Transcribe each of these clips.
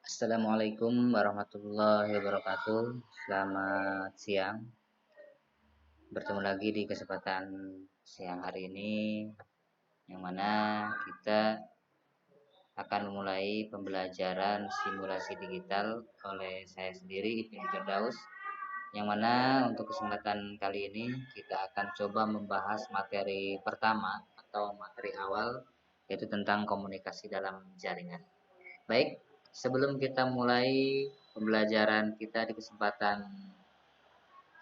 Assalamualaikum warahmatullahi wabarakatuh. Selamat siang. Bertemu lagi di kesempatan siang hari ini, yang mana kita akan memulai pembelajaran simulasi digital oleh saya sendiri, Ibnu Firdaus. Yang mana untuk kesempatan kali ini kita akan coba membahas materi pertama atau materi awal, yaitu tentang komunikasi dalam jaringan. Baik, sebelum kita mulai pembelajaran kita di kesempatan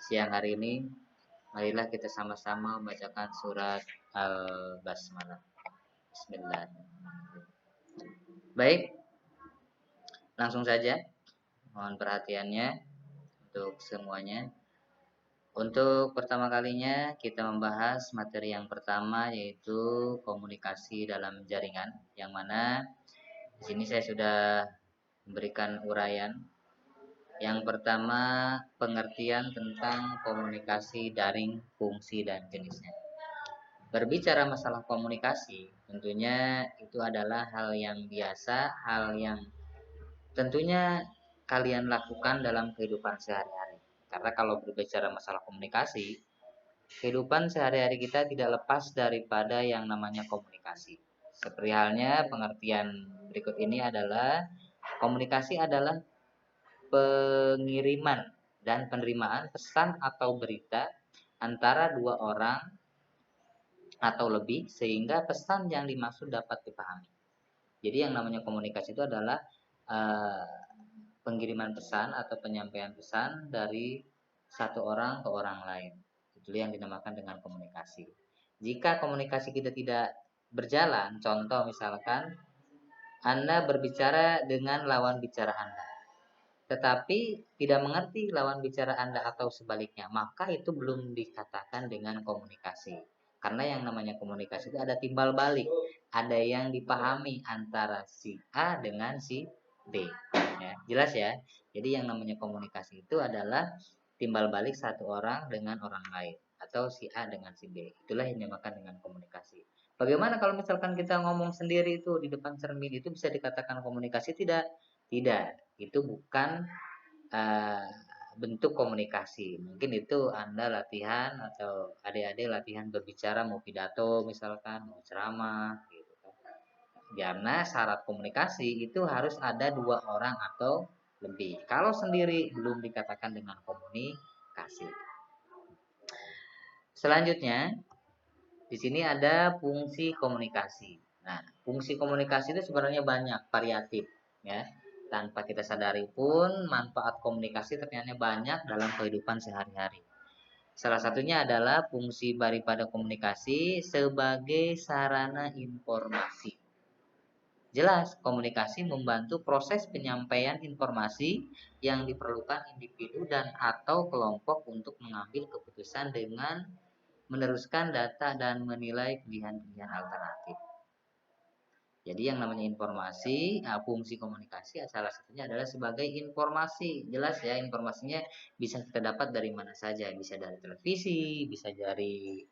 siang hari ini, marilah kita sama-sama membacakan surat Al-Basmalah. Bismillah. Baik, langsung saja. Mohon perhatiannya untuk semuanya. Untuk pertama kalinya kita membahas materi yang pertama, yaitu komunikasi dalam jaringan, yang mana di sini saya sudah memberikan uraian. Yang pertama, pengertian tentang komunikasi daring, fungsi dan jenisnya. Berbicara masalah komunikasi, tentunya itu adalah hal yang biasa, hal yang tentunya kalian lakukan dalam kehidupan sehari-hari. Karena kalau berbicara masalah komunikasi, kehidupan sehari-hari kita tidak lepas daripada yang namanya komunikasi. Seperti halnya pengertian berikut ini adalah komunikasi adalah pengiriman dan penerimaan pesan atau berita antara dua orang atau lebih sehingga pesan yang dimaksud dapat dipahami. Jadi yang namanya komunikasi itu adalah pengiriman pesan atau penyampaian pesan dari satu orang ke orang lain. Itu yang dinamakan dengan komunikasi. Jika komunikasi kita tidak berjalan, contoh misalkan Anda berbicara dengan lawan bicara Anda, tetapi tidak mengerti lawan bicara Anda atau sebaliknya, maka itu belum dikatakan dengan komunikasi. Karena yang namanya komunikasi itu ada timbal balik, ada yang dipahami antara si A dengan si B. Ya, jelas ya. Jadi yang namanya komunikasi itu adalah timbal balik satu orang dengan orang lain, atau si A dengan si B. Itulah yang dinamakan dengan komunikasi. Bagaimana kalau misalkan kita ngomong sendiri itu di depan cermin, itu bisa dikatakan komunikasi? Tidak. Tidak, itu bukan uh, bentuk komunikasi. Mungkin itu Anda latihan atau adik-adik latihan berbicara, mau pidato misalkan, mau ceramah gitu kan. Karena syarat komunikasi itu harus ada dua orang atau lebih. Kalau sendiri belum dikatakan dengan komunikasi. Selanjutnya, di sini ada fungsi komunikasi. Nah, fungsi komunikasi itu sebenarnya banyak, variatif ya. Tanpa kita sadari pun manfaat komunikasi ternyata banyak dalam kehidupan sehari-hari. Salah satunya adalah fungsi daripada komunikasi sebagai sarana informasi. Jelas, komunikasi membantu proses penyampaian informasi yang diperlukan individu dan atau kelompok untuk mengambil keputusan dengan meneruskan data dan menilai pilihan-pilihan alternatif. Jadi yang namanya informasi, fungsi komunikasi salah satunya adalah sebagai informasi. Jelas ya, informasinya bisa kita dapat dari mana saja, bisa dari televisi, bisa dari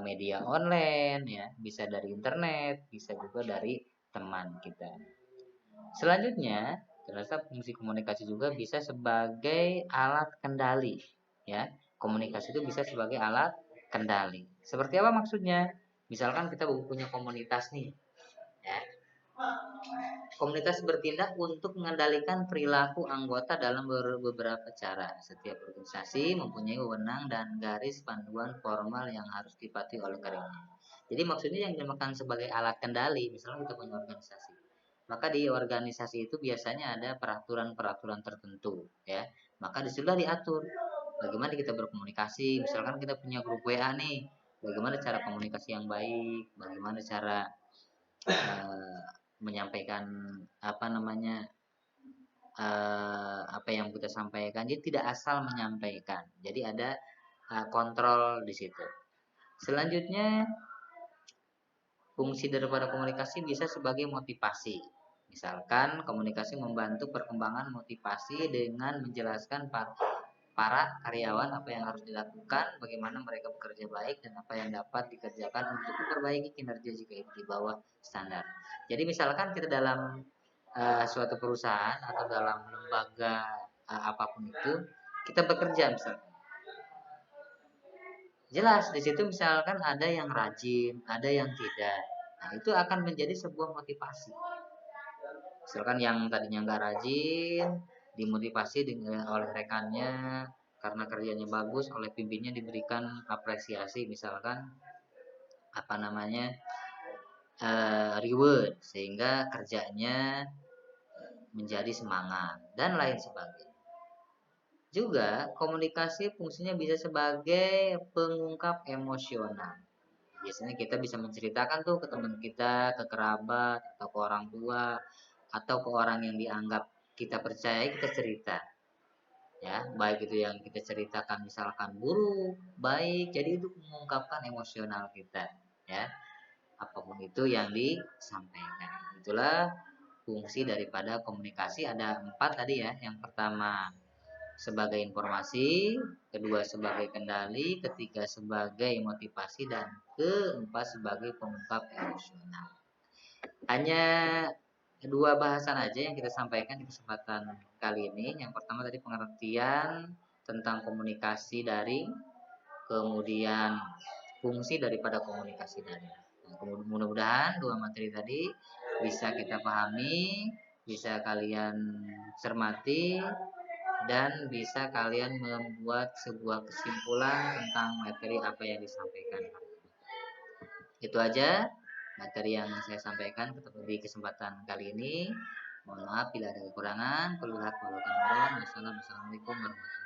media online ya, bisa dari internet, bisa juga dari teman kita. Selanjutnya, ternyata fungsi komunikasi juga bisa sebagai alat kendali ya. Komunikasi itu bisa sebagai alat kendali. Seperti apa maksudnya? Misalkan kita punya komunitas nih ya. Komunitas bertindak untuk mengendalikan perilaku anggota dalam beberapa cara. Setiap organisasi mempunyai wewenang dan garis panduan formal yang harus dipatuhi oleh karyawannya. Jadi maksudnya yang dinamakan sebagai alat kendali, misalnya kita punya organisasi. Maka di organisasi itu biasanya ada peraturan-peraturan tertentu, ya. Maka disitulah diatur bagaimana kita berkomunikasi. Misalkan kita punya grup WA nih, bagaimana cara komunikasi yang baik, bagaimana cara menyampaikan apa yang kita sampaikan. Jadi tidak asal menyampaikan. Jadi ada kontrol di situ. Selanjutnya, fungsi daripada komunikasi bisa sebagai motivasi. Misalkan komunikasi membantu perkembangan motivasi dengan menjelaskan para karyawan apa yang harus dilakukan, bagaimana mereka bekerja baik, dan apa yang dapat dikerjakan untuk memperbaiki kinerja jika itu di bawah standar. Jadi misalkan kita dalam suatu perusahaan atau dalam lembaga apapun itu kita bekerja misalkan. Jelas di situ misalkan ada yang rajin, ada yang tidak. Nah, itu akan menjadi sebuah motivasi. Misalkan yang tadinya nggak rajin, dimotivasi oleh rekannya karena kerjanya bagus, oleh pimpinnya diberikan apresiasi, misalkan apa namanya reward, sehingga kerjanya menjadi semangat dan lain sebagainya. Juga komunikasi fungsinya bisa sebagai pengungkap emosional. Biasanya kita bisa menceritakan tuh ke teman kita, ke kerabat, atau ke orang tua, atau ke orang yang dianggap kita percaya, kita cerita. Ya, baik itu yang kita ceritakan misalkan buruk, baik, jadi itu mengungkapkan emosional kita, ya. Apapun itu yang disampaikan. Itulah fungsi daripada komunikasi, ada 4 tadi ya. Yang pertama sebagai informasi, kedua sebagai kendali, ketiga sebagai motivasi, dan keempat sebagai pengungkap emosional. Hanya dua bahasan aja yang kita sampaikan di kesempatan kali ini. Yang pertama tadi pengertian tentang komunikasi daring, kemudian fungsi daripada komunikasi daring. Nah, mudah-mudahan dua materi tadi bisa kita pahami, bisa kalian cermati, dan bisa kalian membuat sebuah kesimpulan tentang materi apa yang disampaikan. Itu aja materi yang saya sampaikan di kesempatan kali ini. Mohon maaf bila ada kekurangan. Wassalamualaikum warahmatullahi wabarakatuh.